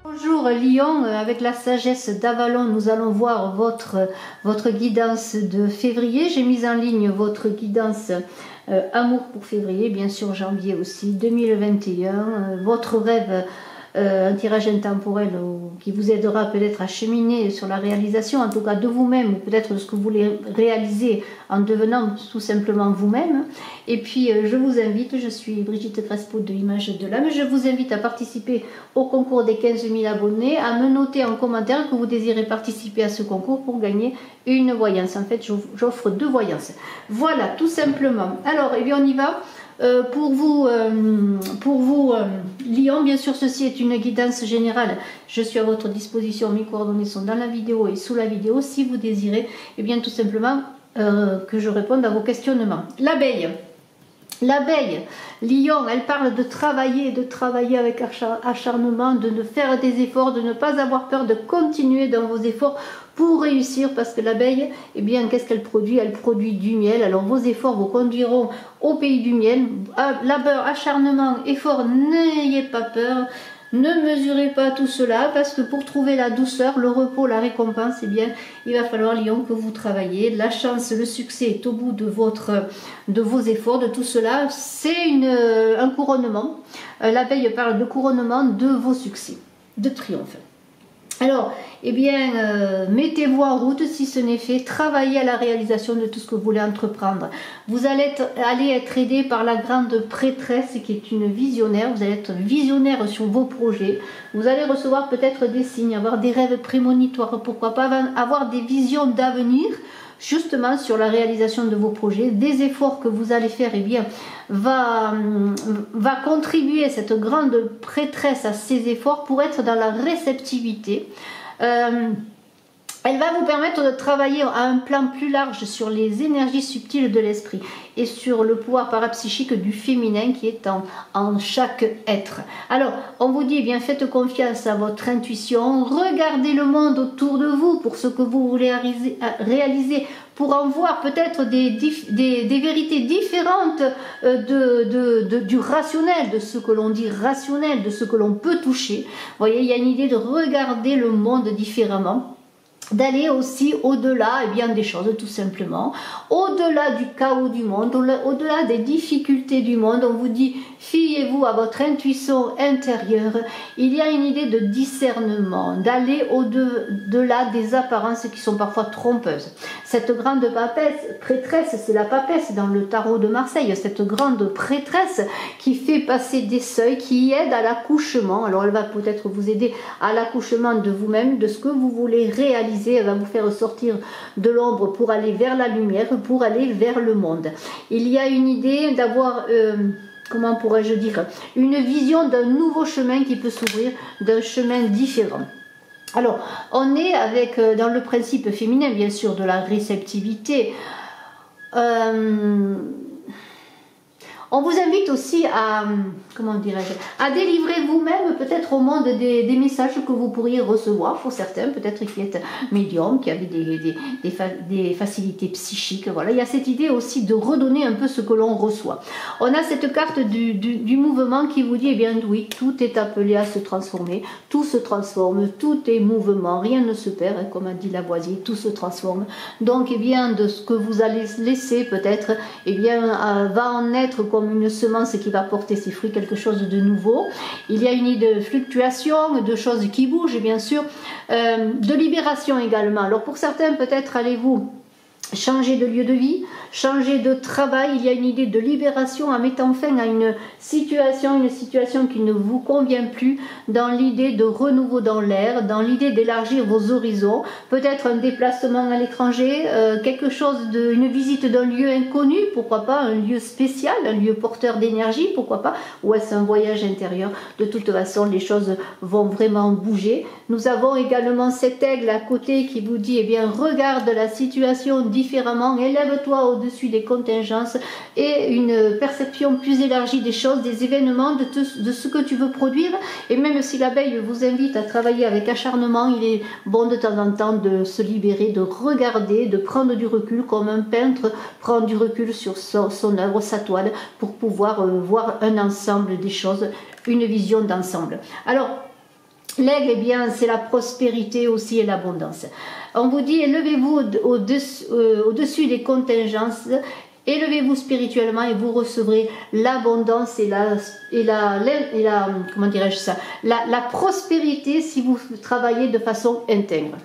Bonjour Lion, avec la sagesse d'Avalon, nous allons voir votre guidance de février. J'ai mis en ligne votre guidance amour pour février, bien sûr janvier aussi, 2021. Votre rêve, un tirage intemporel qui vous aidera peut-être à cheminer sur la réalisation, en tout cas de vous-même, ou peut-être ce que vous voulez réaliser en devenant tout simplement vous-même. Et puis je vous invite, je suis Brigitte Crespo de l'Image de l'âme, je vous invite à participer au concours des 15 000 abonnés, à me noter en commentaire que vous désirez participer à ce concours pour gagner une voyance. En fait, j'offre 2 voyances. Voilà, tout simplement. Alors, eh bien, on y va. Pour vous, Lion, bien sûr, ceci est une guidance générale. Je suis à votre disposition. Mes coordonnées sont dans la vidéo et sous la vidéo. Si vous désirez, eh bien, tout simplement, que je réponde à vos questionnements. L'abeille. L'abeille, Lion, elle parle de travailler avec acharnement, de faire des efforts, de ne pas avoir peur, de continuer dans vos efforts pour réussir, parce que l'abeille, eh bien, qu'est-ce qu'elle produit? Elle produit du miel. Alors vos efforts vous conduiront au pays du miel. Labeur, acharnement, effort, n'ayez pas peur. Ne mesurez pas tout cela, parce que pour trouver la douceur, le repos, la récompense, eh bien, il va falloir, Lion, que vous travaillez. La chance, le succès est au bout de vos efforts, de tout cela. C'est un couronnement. L'abeille parle de couronnement de vos succès, de triomphe. Alors, eh bien, mettez-vous en route si ce n'est fait, travaillez à la réalisation de tout ce que vous voulez entreprendre. Vous allez être aidé par la grande prêtresse qui est une visionnaire, vous allez être visionnaire sur vos projets, vous allez recevoir peut-être des signes, avoir des rêves prémonitoires, pourquoi pas avoir des visions d'avenir, justement sur la réalisation de vos projets. Des efforts que vous allez faire, eh bien, va contribuer cette grande prêtresse à ces efforts pour être dans la réceptivité. Elle va vous permettre de travailler à un plan plus large sur les énergies subtiles de l'esprit et sur le pouvoir parapsychique du féminin qui est en chaque être. Alors, on vous dit, eh bien, faites confiance à votre intuition, regardez le monde autour de vous pour ce que vous voulez réaliser, pour en voir peut-être des vérités différentes du rationnel, de ce que l'on dit rationnel, de ce que l'on peut toucher. Vous voyez, il y a une idée de regarder le monde différemment, d'aller aussi au-delà, eh bien, des choses, tout simplement, au-delà du chaos du monde, au-delà des difficultés du monde. On vous dit, fiez-vous à votre intuition intérieure. Il y a une idée de discernement, d'aller au-delà des apparences qui sont parfois trompeuses. Cette grande prêtresse, c'est la papesse dans le tarot de Marseille, cette grande prêtresse qui fait passer des seuils, qui aide à l'accouchement. Alors elle va peut-être vous aider à l'accouchement de vous-même, de ce que vous voulez réaliser. Elle va vous faire sortir de l'ombre pour aller vers la lumière, pour aller vers le monde. Il y a une idée d'avoir, comment pourrais-je dire, une vision d'un nouveau chemin qui peut s'ouvrir, d'un chemin différent. Alors, on est avec, dans le principe féminin, bien sûr, de la réceptivité. On vous invite aussi à, comment dirais-je, à délivrer vous-même peut-être au monde des messages que vous pourriez recevoir. Pour certains, peut-être qui êtes médium, qui avez des facilités psychiques. Voilà, il y a cette idée aussi de redonner un peu ce que l'on reçoit. On a cette carte du mouvement qui vous dit, eh bien oui, tout est appelé à se transformer, tout se transforme, tout est mouvement, rien ne se perd, hein, comme a dit Lavoisier, tout se transforme. Donc, eh bien, de ce que vous allez laisser peut-être, eh bien, va en être comme une semence qui va porter ses fruits, quelque chose de nouveau. Il y a une idée de fluctuation, de choses qui bougent, et bien sûr, de libération également. Alors pour certains, peut-être allez-vous changer de lieu de vie, changer de travail. Il y a une idée de libération en mettant fin à une situation qui ne vous convient plus, dans l'idée de renouveau dans l'air, dans l'idée d'élargir vos horizons, peut-être un déplacement à l'étranger, une visite d'un lieu inconnu, pourquoi pas un lieu spécial, un lieu porteur d'énergie, pourquoi pas, ou est-ce un voyage intérieur. De toute façon, les choses vont vraiment bouger. Nous avons également cet aigle à côté qui vous dit, eh bien, regarde la situation différemment, élève-toi au-dessus des contingences et une perception plus élargie des choses, des événements, de ce que tu veux produire. Et même si l'abeille vous invite à travailler avec acharnement, il est bon de temps en temps de se libérer, de regarder, de prendre du recul, comme un peintre prend du recul sur son œuvre, sa toile, pour pouvoir voir un ensemble des choses, une vision d'ensemble. Alors, L'aigle, eh bien, c'est la prospérité aussi et l'abondance. On vous dit, élevez-vous au-dessus des contingences, élevez-vous spirituellement et vous recevrez l'abondance comment dirais-je ça, la prospérité si vous travaillez de façon intègre.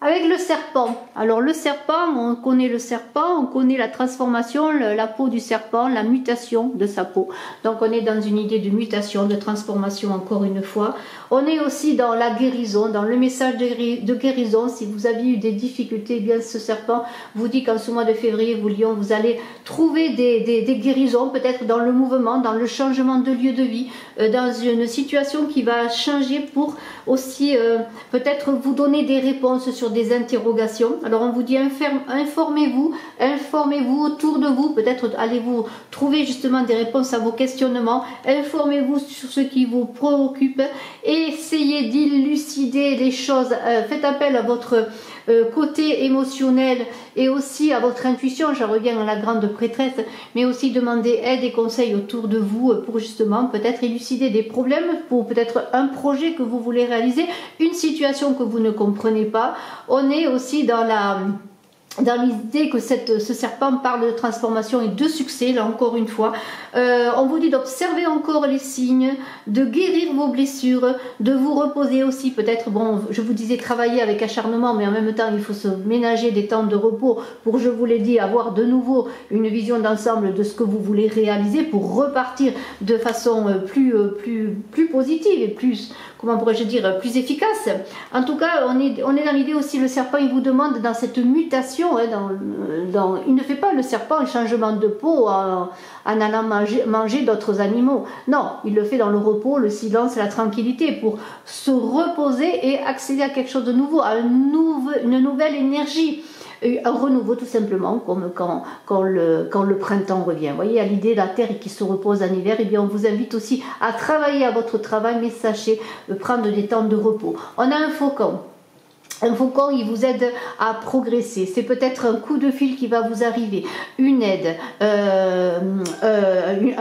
Avec le serpent, alors le serpent, on connaît le serpent, on connaît la transformation, la peau du serpent, la mutation de sa peau. Donc on est dans une idée de mutation, de transformation encore une fois. On est aussi dans la guérison, dans le message de guérison. Si vous avez eu des difficultés, eh bien ce serpent vous dit qu'en ce mois de février, vous allez trouver des guérisons, peut-être dans le mouvement, dans le changement de lieu de vie, dans une situation qui va changer pour aussi peut-être vous donner des réponses sur des interrogations. Alors on vous dit informez-vous autour de vous, peut-être allez-vous trouver justement des réponses à vos questionnements, informez-vous sur ce qui vous préoccupe, et essayez d'élucider les choses, faites appel à votre côté émotionnel et aussi à votre intuition, j'en reviens à la grande prêtresse, mais aussi demander aide et conseils autour de vous pour justement peut-être élucider des problèmes, pour peut-être un projet que vous voulez réaliser, une situation que vous ne comprenez pas. On est aussi dans l'idée que ce serpent parle de transformation et de succès, là encore une fois. On vous dit d'observer encore les signes, de guérir vos blessures, de vous reposer aussi, peut-être, bon, je vous disais travailler avec acharnement, mais en même temps il faut se ménager des temps de repos pour, je vous l'ai dit, avoir de nouveau une vision d'ensemble de ce que vous voulez réaliser pour repartir de façon plus positive et plus, comment pourrais-je dire, plus efficace. En tout cas, on est dans l'idée aussi, le serpent il vous demande dans cette mutation, il ne fait pas le serpent un changement de peau en allant manger d'autres animaux. Non, il le fait dans le repos, le silence, la tranquillité, pour se reposer et accéder à quelque chose de nouveau, à une nouvelle énergie. Un renouveau tout simplement, comme quand le printemps revient. Vous voyez, à l'idée de la terre qui se repose en hiver, eh bien on vous invite aussi à travailler à votre travail, mais sachez prendre des temps de repos. On a un faucon. Un faucon, il vous aide à progresser. C'est peut-être un coup de fil qui va vous arriver, une aide, un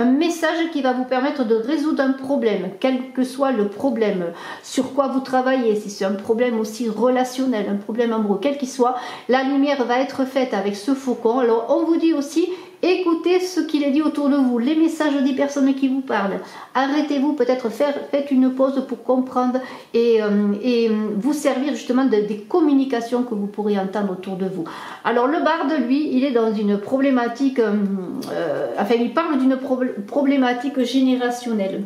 message qui va vous permettre de résoudre un problème, quel que soit le problème, sur quoi vous travaillez, si c'est un problème aussi relationnel, un problème amoureux, quel qu'il soit, la lumière va être faite avec ce faucon. Alors on vous dit aussi, écoutez ce qu'il est dit autour de vous, les messages des personnes qui vous parlent. Arrêtez-vous, peut-être faites une pause pour comprendre et vous servir justement des communications que vous pourrez entendre autour de vous. Alors le barde, lui, il est dans une problématique, il parle d'une problématique générationnelle.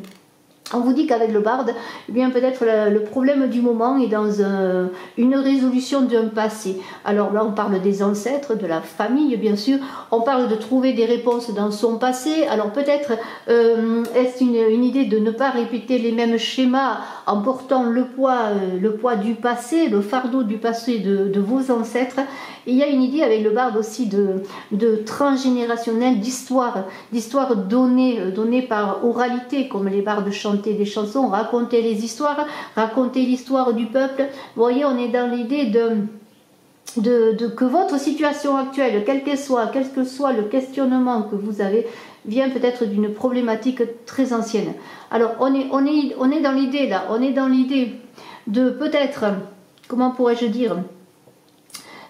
On vous dit qu'avec le barde, eh bien peut-être le problème du moment est dans une résolution d'un passé. Alors là, on parle des ancêtres, de la famille, bien sûr. On parle de trouver des réponses dans son passé. Alors peut-être est-ce une idée de ne pas répéter les mêmes schémas en portant le poids du passé, le fardeau du passé de vos ancêtres. Et il y a une idée avec le barde aussi de transgénérationnel, d'histoire donnée par oralité, comme les bardes chantaient des chansons, raconter les histoires, raconter l'histoire du peuple. Vous voyez, on est dans l'idée que votre situation actuelle, quel que soit le questionnement que vous avez, vient peut-être d'une problématique très ancienne. Alors on est dans l'idée là, on est dans l'idée de peut-être, comment pourrais-je dire,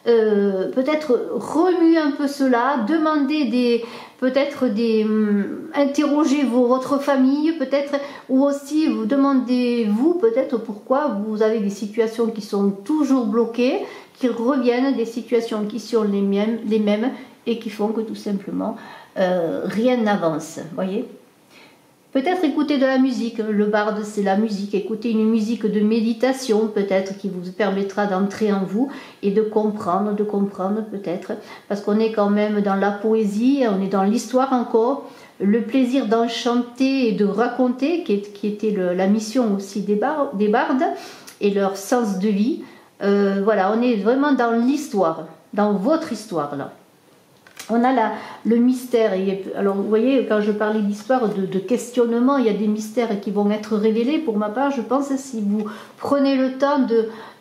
peut-être remuer un peu cela, demander interroger votre famille peut-être, ou aussi vous demandez-vous peut-être pourquoi vous avez des situations qui sont toujours bloquées, qui reviennent, des situations qui sont les mêmes et qui font que tout simplement rien n'avance, voyez. Peut-être écouter de la musique, le barde c'est la musique, écouter une musique de méditation peut-être qui vous permettra d'entrer en vous et de comprendre peut-être, parce qu'on est quand même dans la poésie, on est dans l'histoire encore, le plaisir d'enchanter et de raconter qui était la mission aussi des bardes et leur sens de vie. Voilà, on est vraiment dans l'histoire, dans votre histoire là. On a le mystère. Alors vous voyez, quand je parlais d'histoire, de questionnement, il y a des mystères qui vont être révélés. Pour ma part, je pense, si vous prenez le temps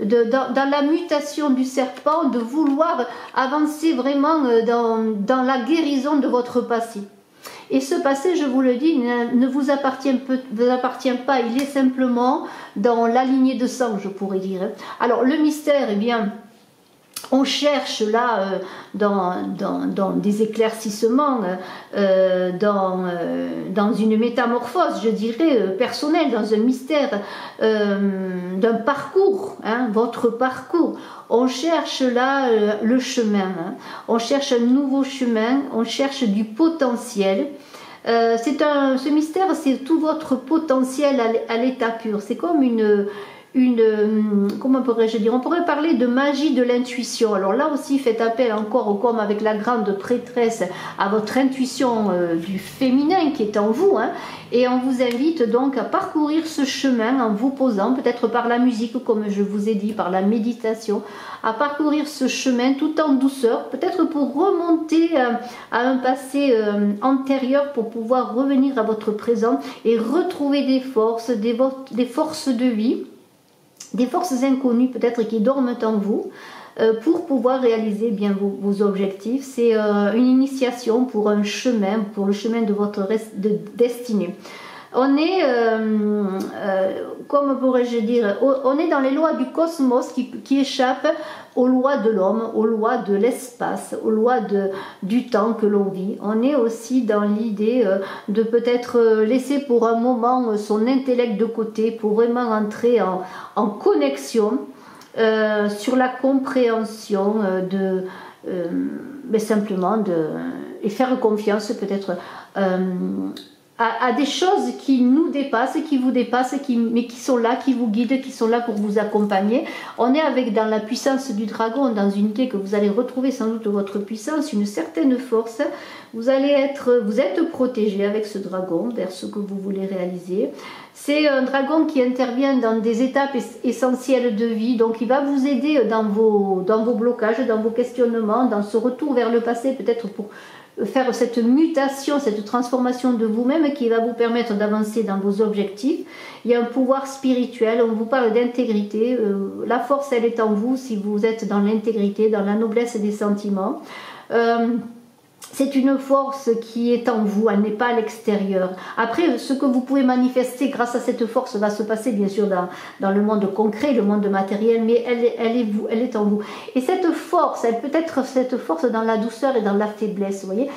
dans la mutation du serpent, de vouloir avancer vraiment dans la guérison de votre passé. Et ce passé, je vous le dis, ne vous appartient pas, il est simplement dans la lignée de sang, je pourrais dire. Alors le mystère, eh bien, on cherche là dans des éclaircissements, dans une métamorphose, je dirais, personnelle, dans un mystère d'un parcours, hein, votre parcours. On cherche là le chemin, hein. On cherche un nouveau chemin, on cherche du potentiel. Ce mystère, c'est tout votre potentiel à l'état pur. C'est comme comment pourrais-je dire, on pourrait parler de magie de l'intuition. Alors là aussi, faites appel encore, comme avec la grande prêtresse, à votre intuition du féminin qui est en vous, hein, et on vous invite donc à parcourir ce chemin en vous posant, peut-être par la musique, comme je vous ai dit, par la méditation, à parcourir ce chemin tout en douceur, peut-être pour remonter à un passé antérieur, pour pouvoir revenir à votre présent et retrouver des forces, des forces de vie, des forces inconnues peut-être qui dorment en vous, pour pouvoir réaliser bien vos objectifs. C'est une initiation pour un chemin, pour le chemin de votre destinée. On est, comme pourrais-je dire, on est dans les lois du cosmos qui échappent aux lois de l'homme, aux lois de l'espace, aux lois du temps que l'on vit. On est aussi dans l'idée de peut-être laisser pour un moment son intellect de côté pour vraiment entrer en connexion sur la compréhension simplement et faire confiance peut-être à des choses qui nous dépassent, qui vous dépassent, mais qui sont là, qui vous guident, qui sont là pour vous accompagner. On est dans la puissance du dragon, dans une idée que vous allez retrouver sans doute votre puissance, une certaine force. Vous êtes protégé avec ce dragon vers ce que vous voulez réaliser. C'est un dragon qui intervient dans des étapes essentielles de vie, donc il va vous aider dans vos blocages, dans vos questionnements, dans ce retour vers le passé, peut-être pour faire cette mutation, cette transformation de vous-même qui va vous permettre d'avancer dans vos objectifs. Il y a un pouvoir spirituel, on vous parle d'intégrité, la force elle est en vous si vous êtes dans l'intégrité, dans la noblesse des sentiments. C'est une force qui est en vous, elle n'est pas à l'extérieur. Après, ce que vous pouvez manifester grâce à cette force va se passer bien sûr dans le monde concret, le monde matériel, mais elle est en vous. Et cette force, elle peut être cette force dans la douceur et dans la faiblesse, vous voyez.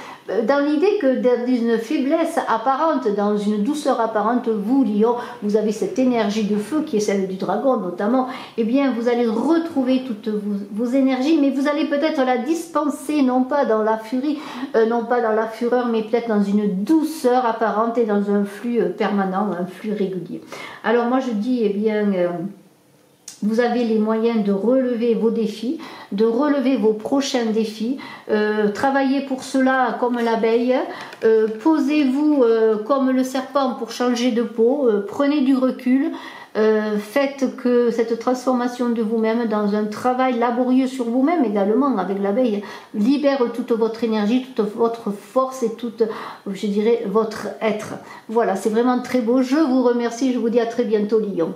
Dans l'idée que dans une faiblesse apparente, dans une douceur apparente, vous, Lion, vous avez cette énergie de feu qui est celle du dragon notamment, eh bien vous allez retrouver toutes vos énergies, mais vous allez peut-être la dispenser, non pas dans la furie, non pas dans la fureur, mais peut-être dans une douceur apparente et dans un flux permanent, un flux régulier. Alors moi je dis, eh bien, vous avez les moyens de relever vos défis, de relever vos prochains défis. Travaillez pour cela comme l'abeille, posez-vous comme le serpent pour changer de peau, prenez du recul. Faites que cette transformation de vous-même dans un travail laborieux sur vous-même également avec l'abeille libère toute votre énergie, toute votre force et toute, je dirais, votre être. Voilà, c'est vraiment très beau. Je vous remercie, je vous dis à très bientôt, Lion.